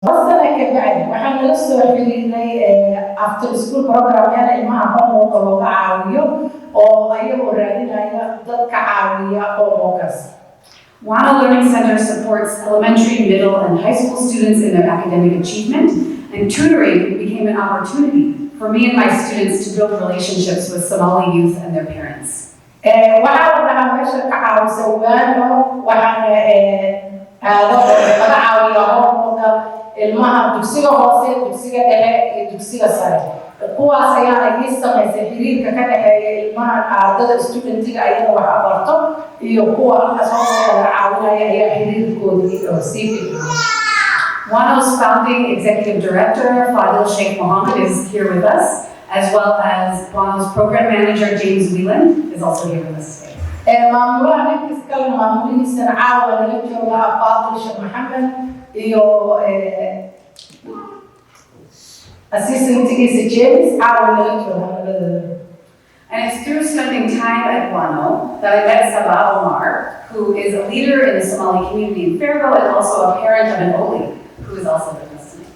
Masana kabacdi waxaan la soo xiriirnay after school program yana ilmaha homework looga caawiyo oo ayagoo raadinaya dadka caawiya homeworkaas. WANA Learning Center supports elementary, middle, and high school students in their academic achievement, and tutoring became an opportunity for me and my students to build relationships with Somali youth and their parents. Waxaa la meesha ka caawisa waano waxaana laga caawiya homeworka ilmaha dugsiga hoose, dugsiga dhexe iyo dugsiga sare. Kuwaas ayaa ay samaysay xiriirka ka dhaxeeya ilmaha ardada studentiga ayada wax barto iyo kuwa halkaas oo caawinaya ayaa xiriirkoodii oo sii fiicnaa. WANA's founding executive director, Fadil Sheikh Mohammed, is here with us, as well as WANA's program manager, James Whelan, is also here with us today. Maamulaha ninkiis kale maamulihiisana caawa nala jooga Fadil Sheikh Mohammed iyo assistant-giisa James caawa nala jooga. And it's through spending time at WANA that I met Sabah Omar, who is a leader in the Somali community in Fairville and also a parent of an Oli, who is also with us today.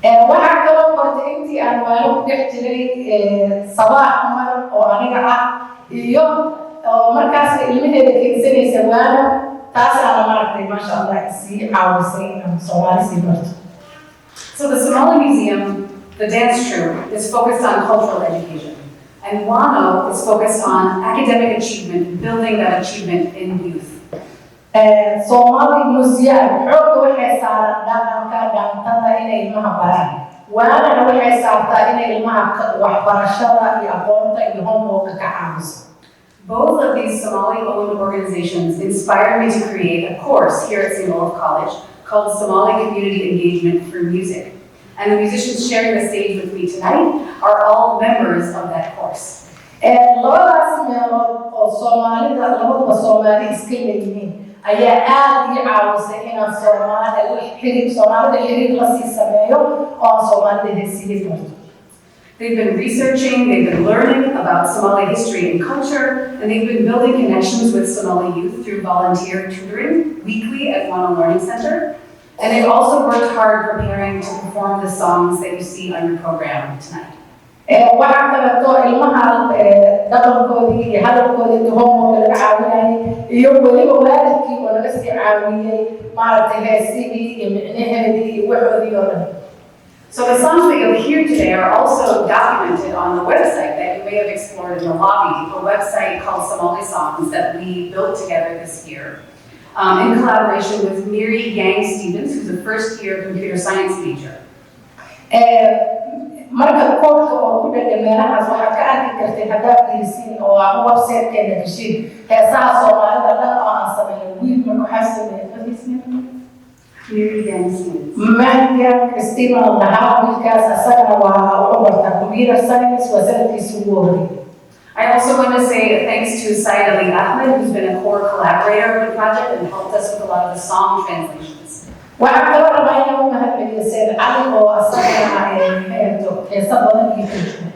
Waxaa kaloo qortay intii aan waano ku dhex jiray Sabah Omar oo aniga ah iyo markaas ilmaheeda keensanaysa waano taas aan maaragtay masha Allah sii caawisay inaan Soomaali sii barto. So the Somali Museum, the dance troupe, is focused on cultural education. And WANA is focused on academic achievement, building that achievement in youth. Somali Museum xoogga waxay saaran dhaqanka dhaantada inay ilmaha baraan. Waana waxay saartaa inay ilmaha waxbarashada iyo aqoonta iyo homework ka caawiso. Both of these Somali-owned organizations inspired me to create a course here at St. Olaf College called Somali Community Engagement through Music. And the musicians sharing the stage with me tonight are all members of that course. Labadaas meelood oo Soomaalida labaduba Soomaali iska leeyihiin ayaa aad ii caawisay inaan Soomaalida xiriir la sii sameeyo oo Soomaalida heesihii barto. They've been researching, they've been learning about Somali history and culture, and they've been building connections with Somali youth through volunteer tutoring weekly at WANA Learning Center. And they've also worked hard preparing to perform the songs that you see on your program tonight. Waxaa kaleeto ilmaha dhaqankoodii iyo hadalkoodii homework laga caawinayay iyo weliba waalidkii oo laga sii caawiyey maaragtay heesihii iyo micnaheedii iyo waxoodii oo dhan. So the songs that you'll hear today are also documented on the website that you may have explored in the lobby, a website called Somali Songs that we built together this year in collaboration with Miri Yang Stevens, who's a first-year computer science major. Marka koodka oo ku dheggan meelahaas waxaa ka arki kartay haddaad fiirisiin oo aan website-keena gashin heesaha Soomaalida dhan oo aan sameeyo wiil marka waxaa sameeyay fadhiisnimo Miri Yang Stevens. Maria Christina lahaa wiilkaas asagana waa u bartaa computer science waa sanadkiisa ugu horreeyay. I also want to say thanks to Said Ali Ahmed, who's been a core collaborator of the project and helped us with a lot of the song translations. Waxaan kaloo rabaa inaan u mahadceliyo Said Ali oo asagana heesa badan iyo turjuma.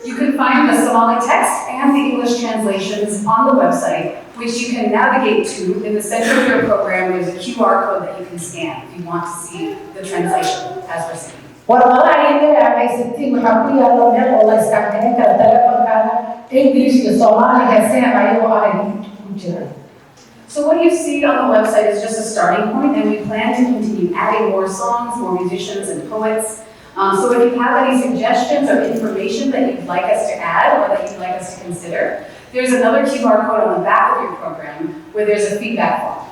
You can find the Somali text and the English translations on the website, which you can navigate to. In the center of your program, there's a QR code that you can scan if you want to see the translation as we're singing. Warqadaha iyaga ah haysatiin waxaa ku yaalla meel oo la iskaankayn kara telefonkaaga English iyo Soomaali heesahan ayagoo ah ku jiraan. So what you see on the website is just a starting point, and we plan to continue adding more songs, more musicians and poets. So if you have any suggestions or information that you'd like us to add or that you'd like us to consider, there's another QR code on the back of your program where there's a feedback form.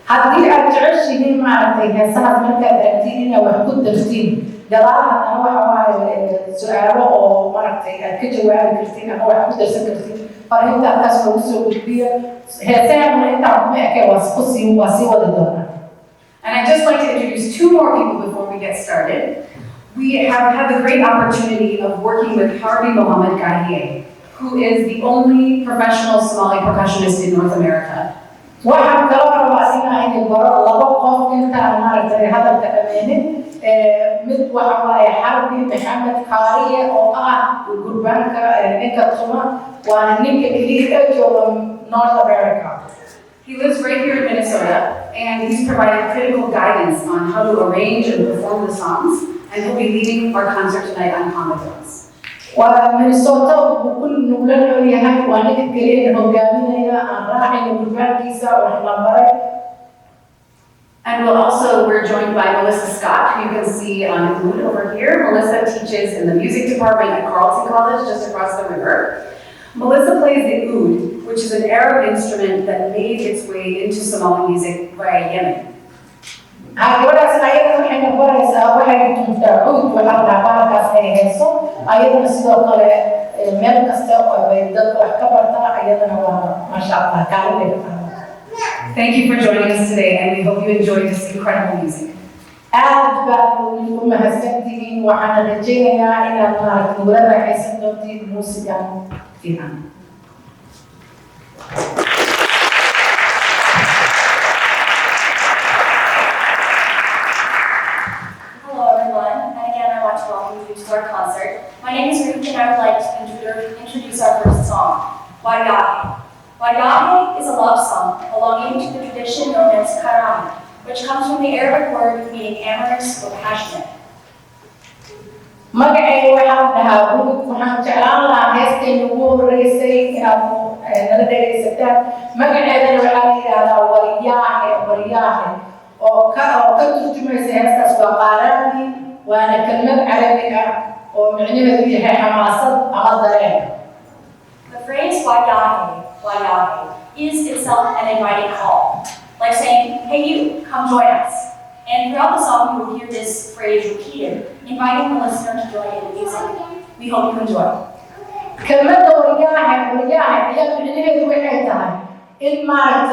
Haddii aad jeceshihiin maaragtay heesahaas markaad aragtiin inaad wax ku dartiin gadaal haddana waxa waaye su'aalo oo maaragtay aad ka jawaabi kartiin ama wax ku darsan kartiin fariinta halkaas loogu soo gudbiyo heesahana intaa kuma ekee waa sii wadi doonaa. And I'd just like to introduce two more people before we get started. We have had the great opportunity of working with Harvey Mohammed Gahiye, who is the only professional Somali percussionist in North America. Waxaan kaloo rabaa inaan baro laba qof intaan maaragtay hadalka dhammaynin. Mid waxa waaye Harvey Mohammed Gahiye oo ah gurbaanka ninka tuma waana ninka keliya ee jooga North America. He lives right here in Minnesota, and he's provided critical guidance on how to arrange and perform the songs, and he'll be leading our concert tonight on conga ومينيسوتا وكل نقولنا وياها وأنا كلين هجامينا راعي البرنامج كيسا وحنا And we're joined by Melissa Scott, who you can see on the mood over here. Melissa teaches in the music department at Carleton College, just across the river. Melissa plays the oud, which is an Arab instrument that made its way into Somali music via Yemen. gabadhaas ayadana waxay noqonaysaa waxay tuntaa cuud waxaa dhaqaalahaas ay hayso ayadana sidoo kale meel kasta oo ay dadka wax ka bartaa ayadana waa masha Allah kaalin ay ka Thank you for joining us today, and we hope you enjoyed this incredible music. aad baan u mahadsantihiin waxaan rajaynayaa inaad maaragtay nagula raaxaysan doontiin muusigan fiican. To welcome you to our concert. My name is Ruth and I would like to introduce our first song, Wariyahe. Wariyahe is a love song belonging to the tradition known as Karam, which comes from the Arabic word meaning amorous or passionate. magacayga waxaa dhahaa Ruth waxaan jeclaan lahaa heestan ugu horeysay inaad nala dhegaysataan magaceedana waxaa la yidhaahdaa Wariyahe oo ka turjumaysa heestaas waa qaaraanki وانا كلمة عربية ومعنيها فيها حماسة على The phrase Wariyahe is itself an inviting call, like saying, hey you, come join us. And throughout the song you will hear this phrase repeated, inviting the listener to join in the music. We hope you enjoy. كلمة Wariyahe هي معنيها وحي تاعي إن ما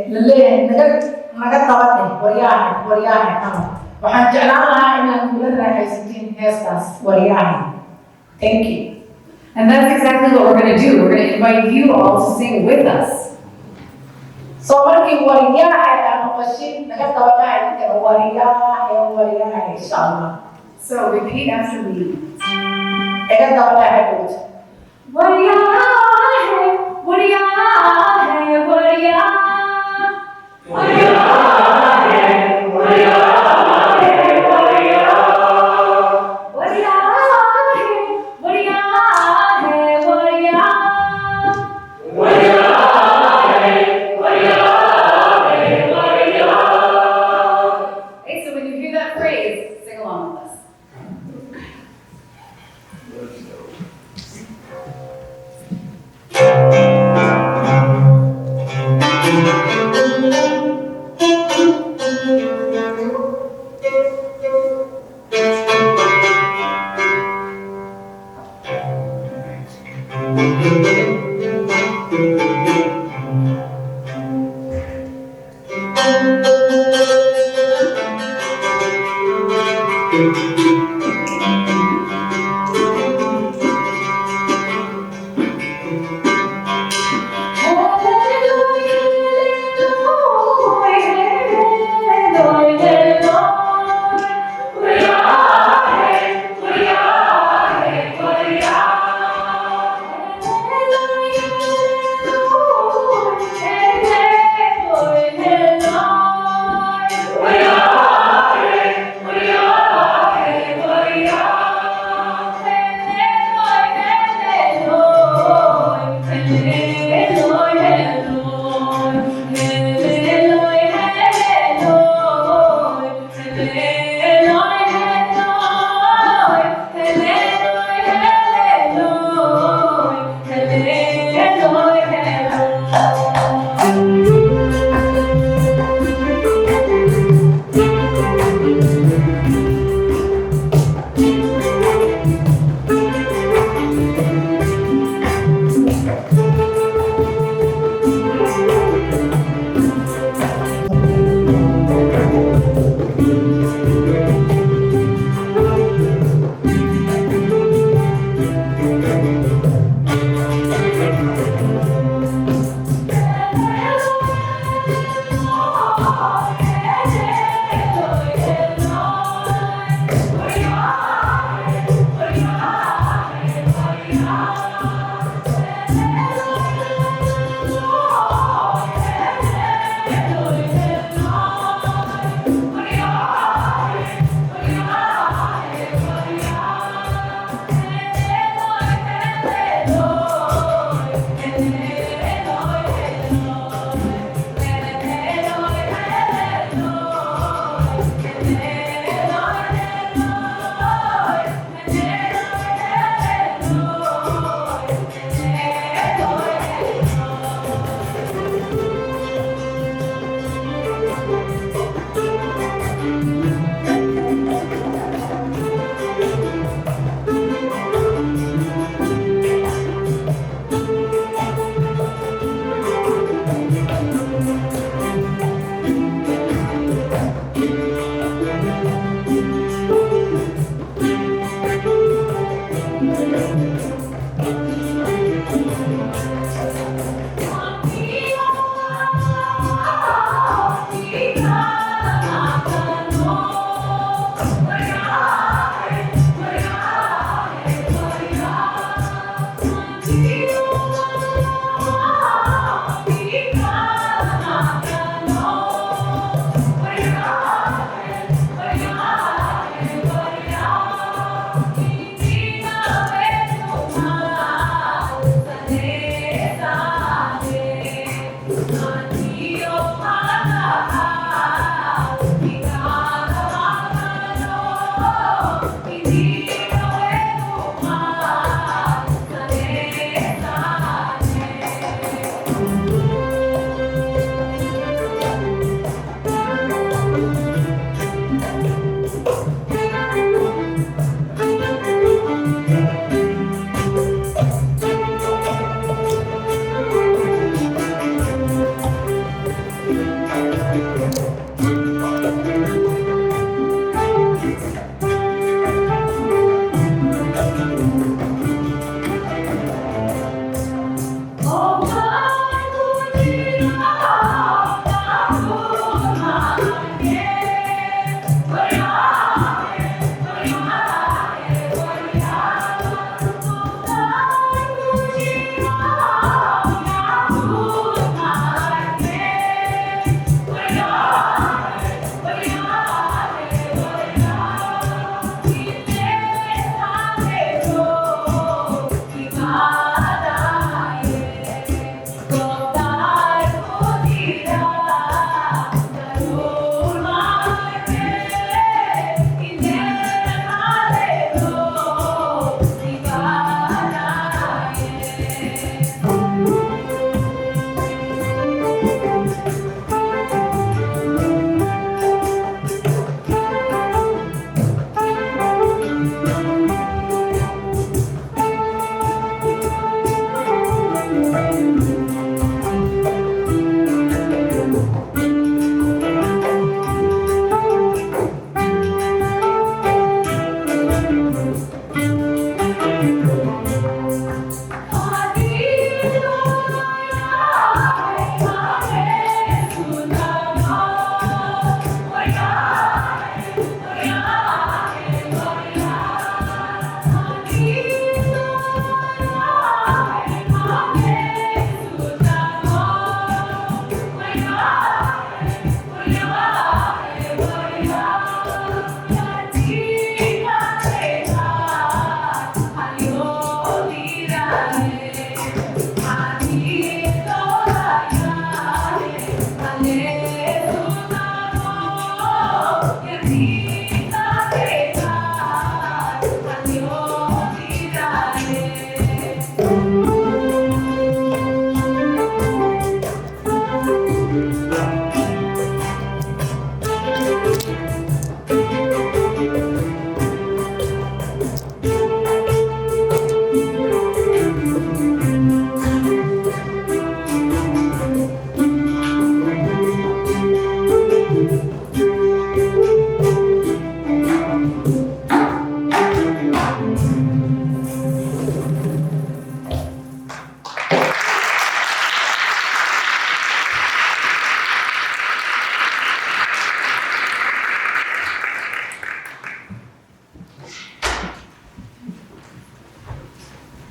لله نقد طبقني Wariyahe waxaan jeclaan lahaa inaad nagula raaxaysatiin heestaas Wariyahe. Thank you. And that's exactly what we're going to do. We're going to invite you all to sing with us. So markii Wariyahe aan maqashin naga dabaqay Wariyahe insha Allah. So repeat after me. Naga dabaqay good. Wariyahe, Wariyahe, Wariyahe.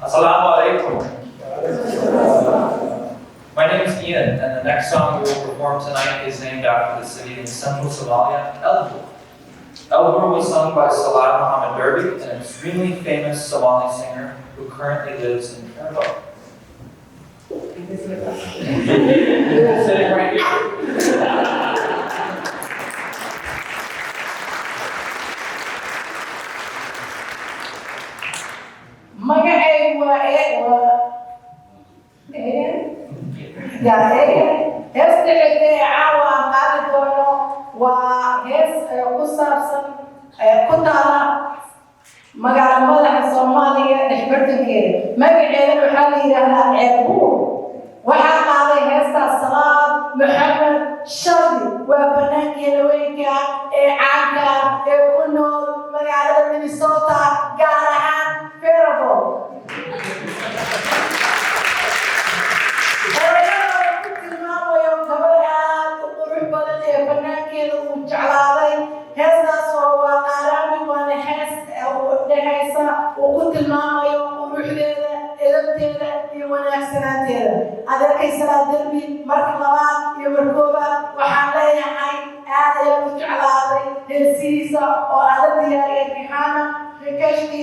Assalamu alaikum. My name is Ian, and the next song we will perform tonight is named after the city in central Somalia, Elbur. Elbur was sung by Salah Muhammad Derby, an extremely famous Somali singer who currently lives in Canada. Sitting right here. magacaygu waa heesta xigta ee caawa aan qaadi doono waa hees ku saabsan ku taala magaala madaxa Soomaaliya dhexbartankeeda magaceeda waxaa la yidhaahdaa ceelbuur waxaa qaaday heestaas Salaad Maxamed Shardi waa bannaankeeda weynka ee caanka ee ku nool magaalada Minnesota gaar ahaan Fairfield. adeerkay salaad derbi marka labaad iyo markoobaad waxaan leeyahay aad ayaan u jeclaaday heesihiisa oo aan la diyaariyay Rehanna Kheshgi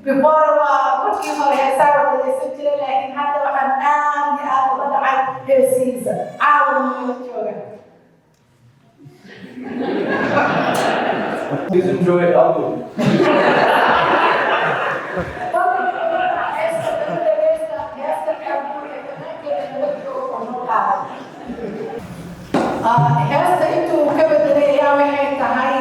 before waa markii hore heesaa waa dhageysan jiray laakiin hadda waxaan aad iyo aad uga dhacay heesihiisa caawa nala jooga. Please enjoy Elbur. heesta intuu ka bedelay ayaa waxay tahay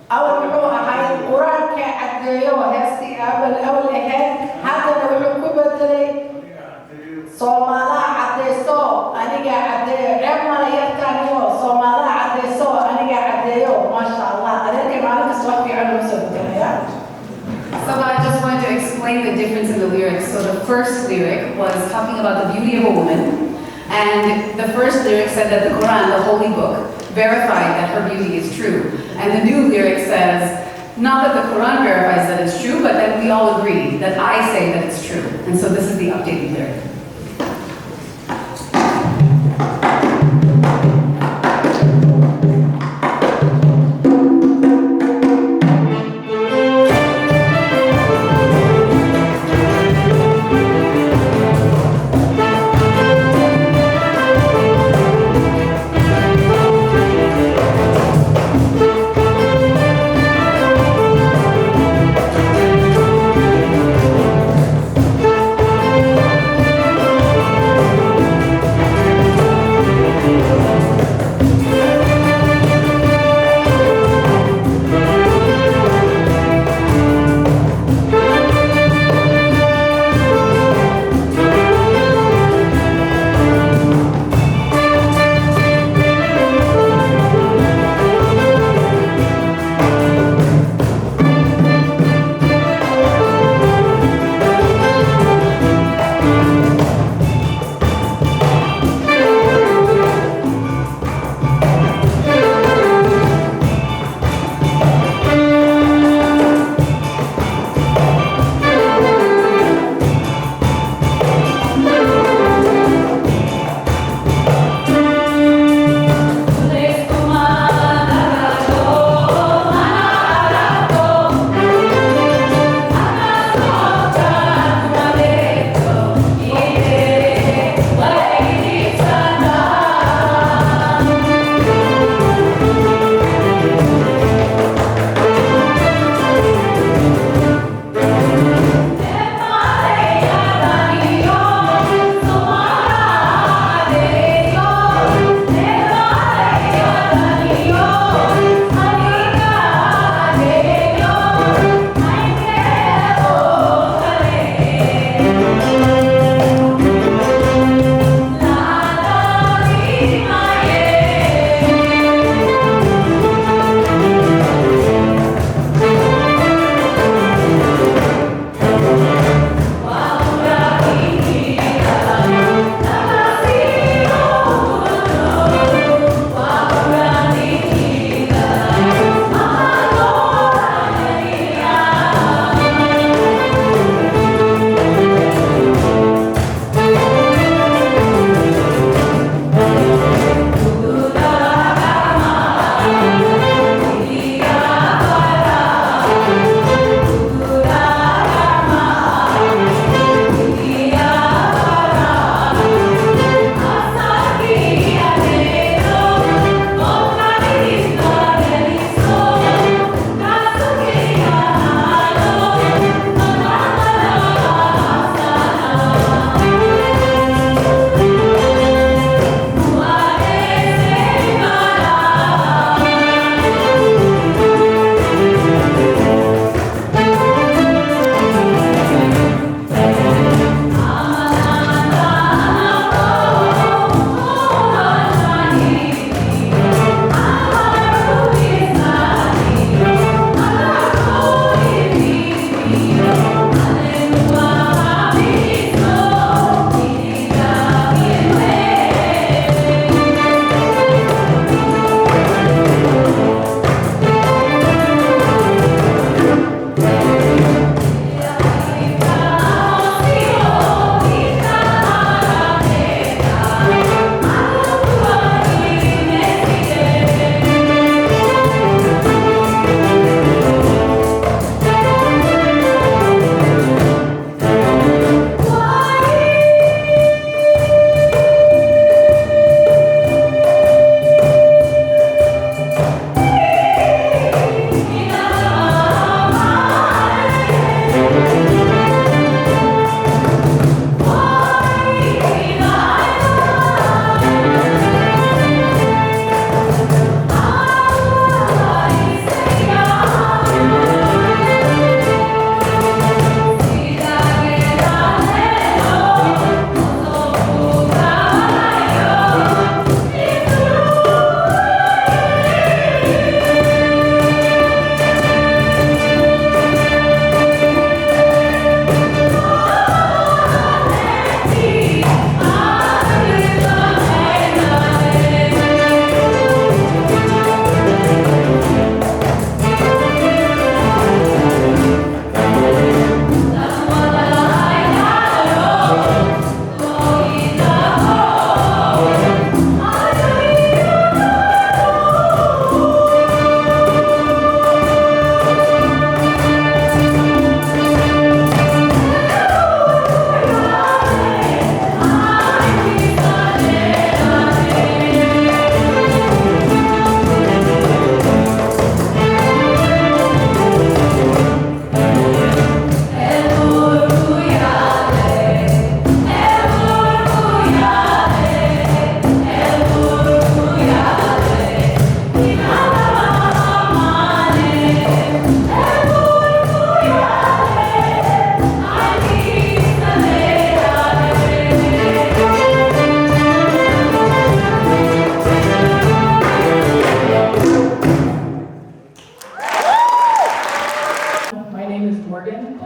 awal wuxuu ahay quraanka caddeeyo heestii awal ahayd haddana wuxuu ku bedelay Soomaalaha caddeyso aniga caddeeyo ceeb mana yartaaniyo Soomaalaha caddeyso aniga caddeeyo maasha Allah adeerkay maalin kasta wax fiican So I just wanted to explain the difference in the lyrics. So the first lyric was talking about the beauty of a woman, and the first lyric said that the Quran, the holy book, verified that her beauty is true. And the new lyric says, not that the Quran verifies that it's true, but that we all agree, that I say that it's true. And so this is the updated lyric.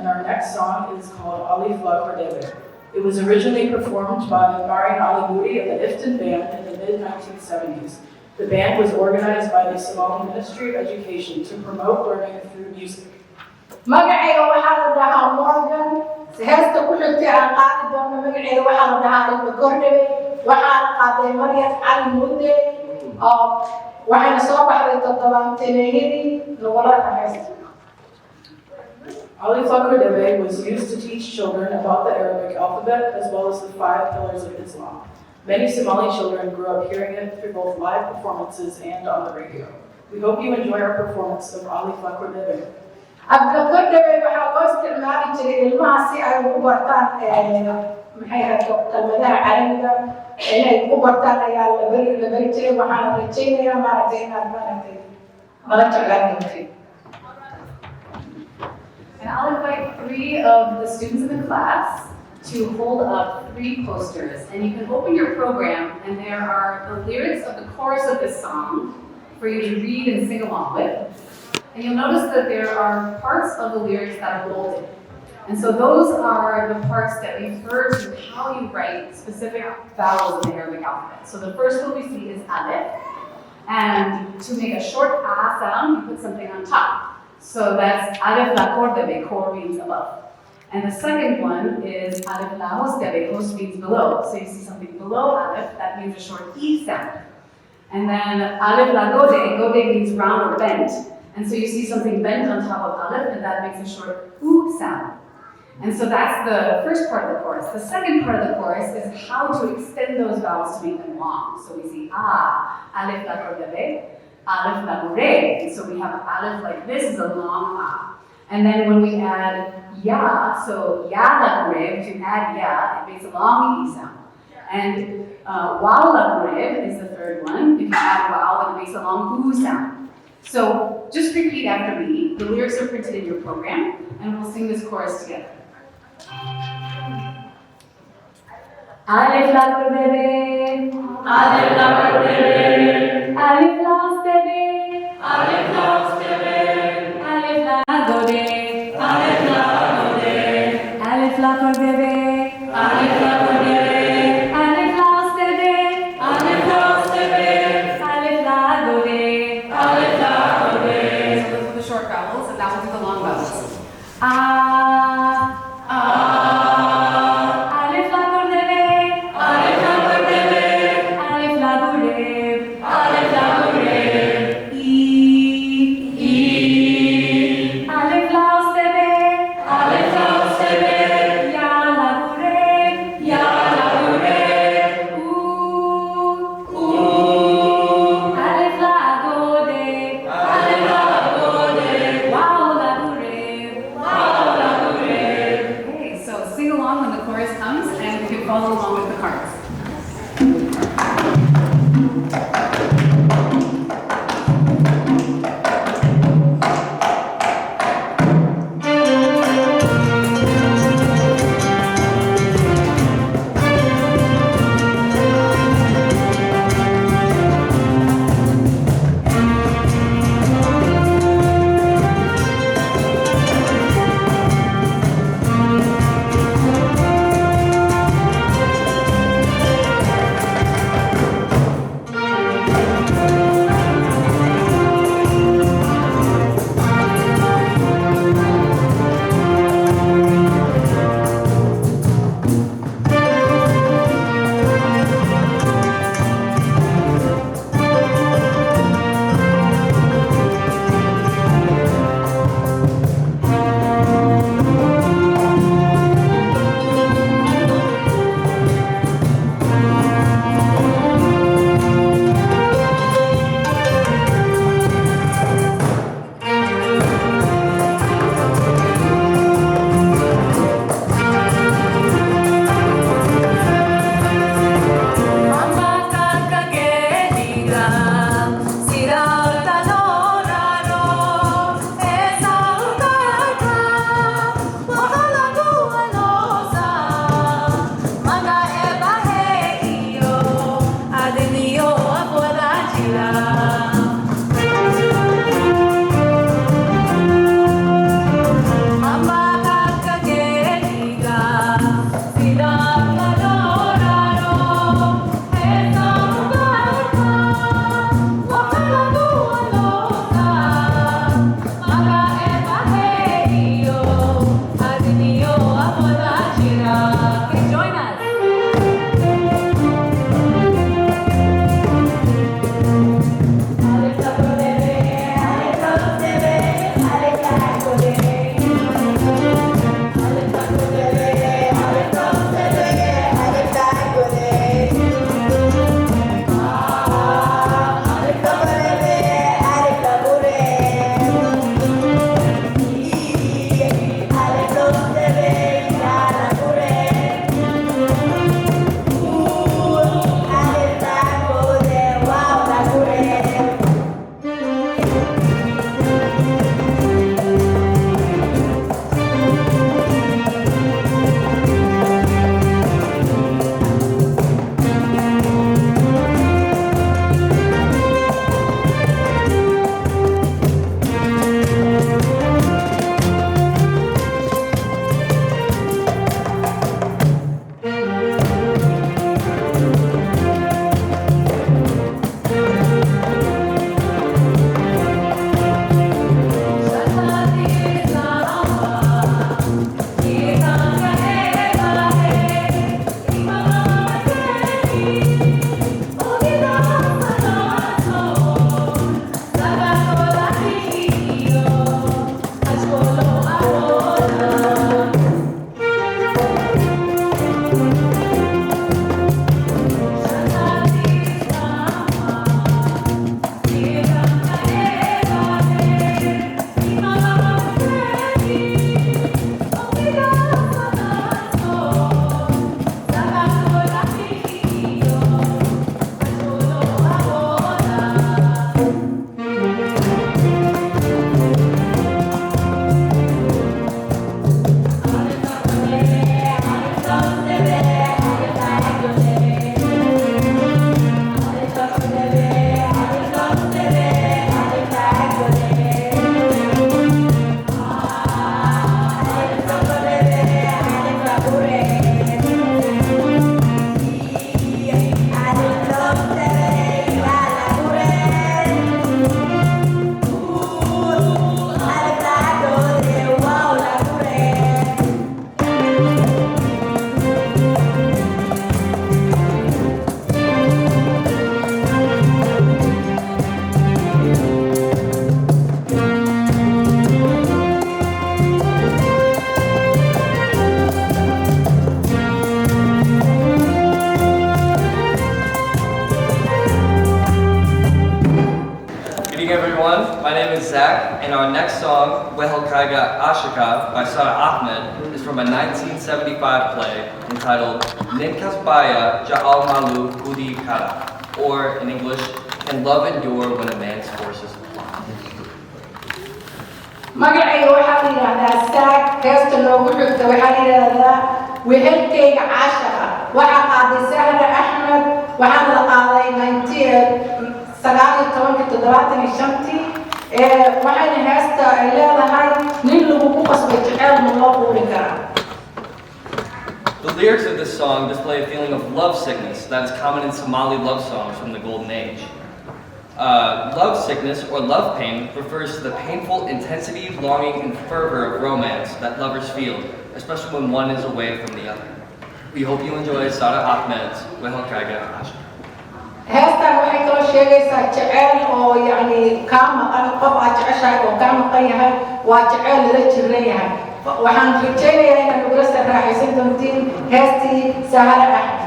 and our next song is called Olaf Lakordebe. It was originally performed by Marian Ali Moody of the Ifton Band in the mid-1970s. The band was organized by the Somali Ministry of Education to promote learning through music. magacayga waxaa la dhahaa Morgan heesta ku xigtay aan qaadi doono magacayga waxaa la dhahaa Ilma Kordhawe waxaa la qaaday Maryam Cali Mudde waxayna soo baxday toddobaataneeyadii lagula dhamaystiray. Olaf Lakordebe was used to teach children about the Arabic alphabet as well as the 5 pillars of Islam. Many Somali children grew up hearing it through both live performances and on the radio. We hope you enjoy our performance of Olaf Lakordebe. Abla Kordhawe waxaa loo isticmaali jiray ilmaha si ay ugu bartaan maxay ahayd kelmadaha carabiga inay ugu bartaan ayaa la bari jiray waxaana rajaynayaa maaragtay inaad maaragtay nala jeclaan doontiin. And I'll invite 3 of the students in the class to hold up 3 posters. And you can open your program, and there are the lyrics of the chorus of this song for you to read and sing along with. And you'll notice that there are parts of the lyrics that are bolded. And so those are the parts that refer to how you write specific vowels in the Arabic alphabet. So the first one we see is alif. And to make a short a sound, you put something on top. So that's alif la kordebe, kor means above. And the second one is alif la hostebe, host means below. So you see something below alif, that means a short e sound. And then alif la gode, gode means round or bent. And so you see something bent on top of alif, and that makes a short oo sound. And so that's the first part of the chorus. The second part of the chorus is how to extend those vowels to make them long. So we see alif la kordebe, alif la gore. And so we have alif like this is a long And then when we add ya, so ya la gore, to add ya, it makes a long e sound. And waw la gore is the third one. If you add waw, then it makes a long oo sound. So just repeat after me. The lyrics are printed in your program, and we'll sing this chorus together. Alif la kordebe, alif la kordebe, alif la hostebe, alif la hostebe, alif la gode, alif la gode, alif la kordebe, alif la kordebe, alif la hostebe, alif la hostebe, alif la gode, alif la gode. So those are the short vowels, and now we'll do the long vowels. Alif la kordebe, alif la kordebe, alif la gode, alif la gode. song, Wehelkaiga Ashika by Sara Ahmed, is from a 1975 play entitled Ninkasbaya Ja'al Malu Hudi Kara, or in English, Can Love Endure When a Man's Forces Apply? magacayga waxaa la yidhaahdaa saag heesta loogu xigta waxaa la yidhaahdaa wehelkayga caashaqa waxaa qaaday sahra axmed waxaana la qaaday 1975 waxayna heesta ay leedahay nin lagugu qasbay jeceel ma loo quuri karaa. The lyrics of this song display a feeling of love sickness that is common in Somali love songs from the Golden Age. Love sickness or love pain refers to the painful intensity, longing, and fervor of romance that lovers feel, especially when one is away from the other. We hope you enjoy Sara Ahmed's Wehelkaiga Ashika. heestan waxay kaloo sheegaysaa jeceel oo yani kaa maqan qof aad jeceshahay oo kaa maqan yahay waa jeceel lala jiran yahay waxaan rajaynayaa inaad nagula saraaxaysan doontiin heestii sahara axmed.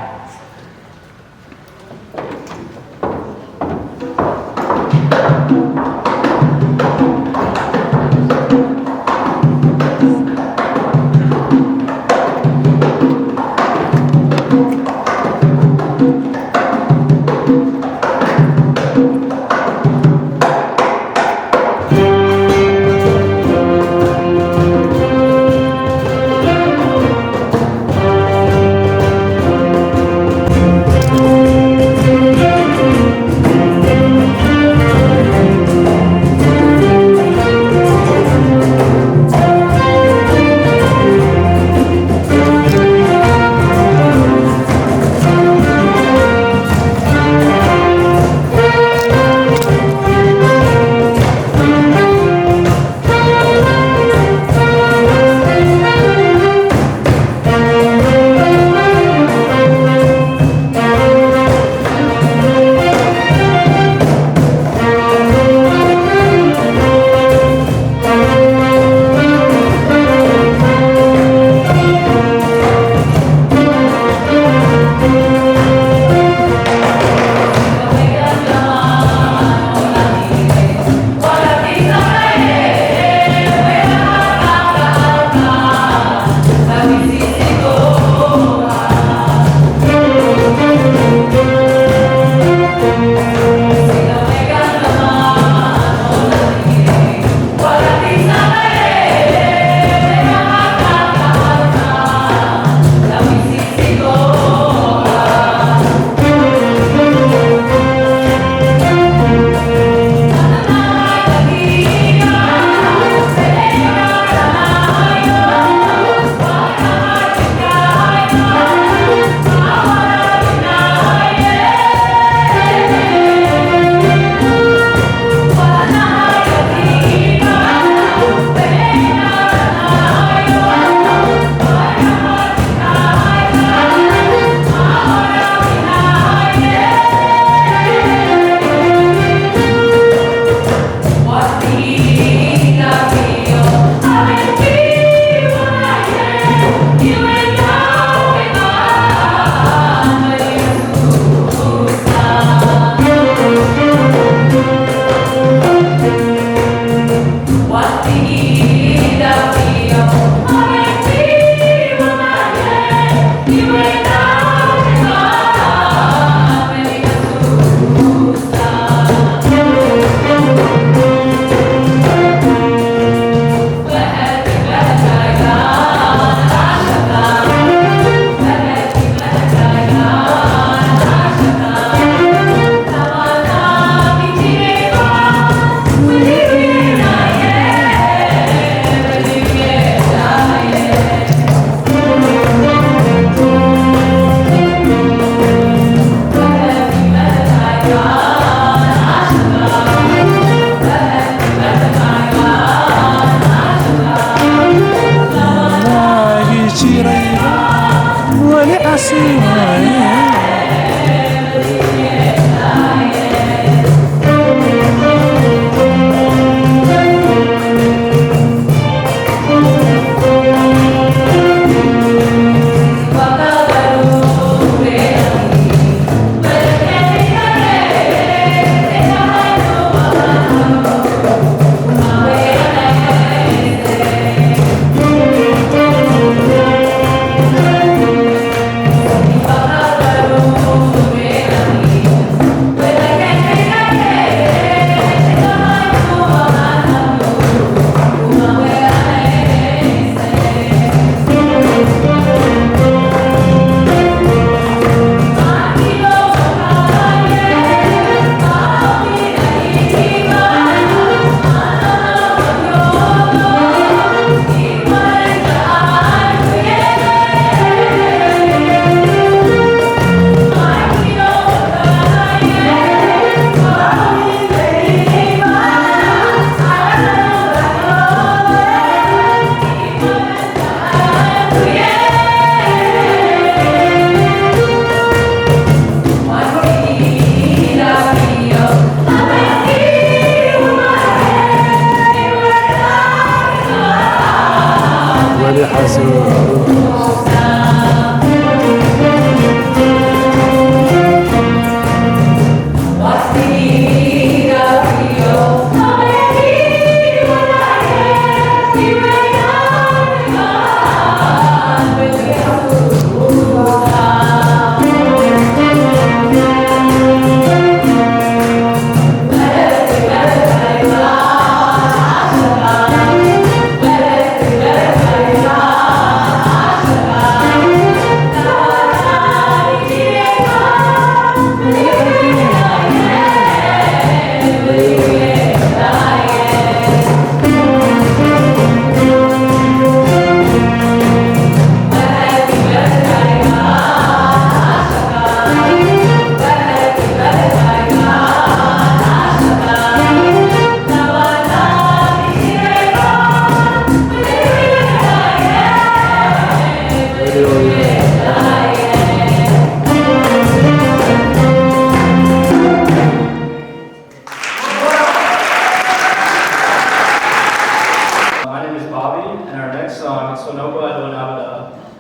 My name is Bobby, and our next song,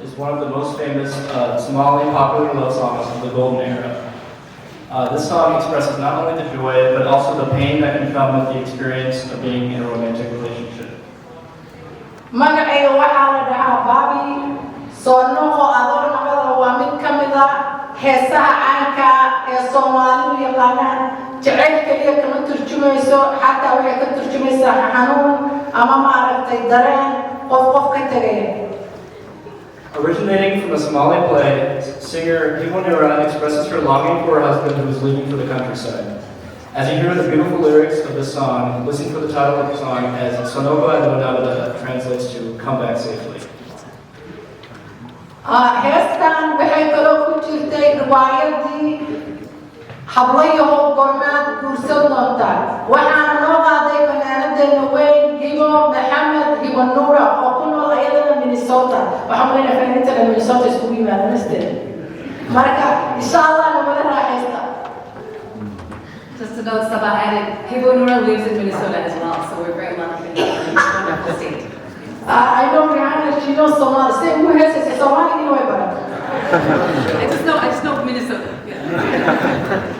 is one of the most famous Somali popular love songs of the golden era. This song expresses not only the joy, but also the pain that can come with the experience of being in a romantic relationship. magacayga waxaa la dhahaa Bobby soo noqo adoo naqada waa mid ka mid ah heesaha caanka ee Soomaalidu yaqaanaan jacayl kaliya kama turjumayso xataa waxay ka turjumaysaa xanuun ama maaragtay dareen qof ka tagaya. Originating from a Somali play, singer Rehanna expresses her longing for her husband who is leaving for the countryside. As you hear the beautiful lyrics of this song, listen for the title of the song as Sonoba Adonabada translates to Come Back Safely. Heestan waxay kaloo ku jirtay riwaayadii hablayahow goormaad guursan doontaa waxaana noo qaaday fanaanadeena weyn Hibo Maxamed Hibo Nuura oo ku nool ayadana Minnesota waxaan leeyahay fanaanada Minnesota iskugu yimaadaan isteen marka insha Allah nabada raaxaysta. Just to note, Sabah added, Hibo Nura lives in Minnesota as well, so we're very lucky to have her in this wonderful state. I know Rehanna, she knows Somali. Say, who has it? Somali, you know about it. I just know Minnesota. Yeah.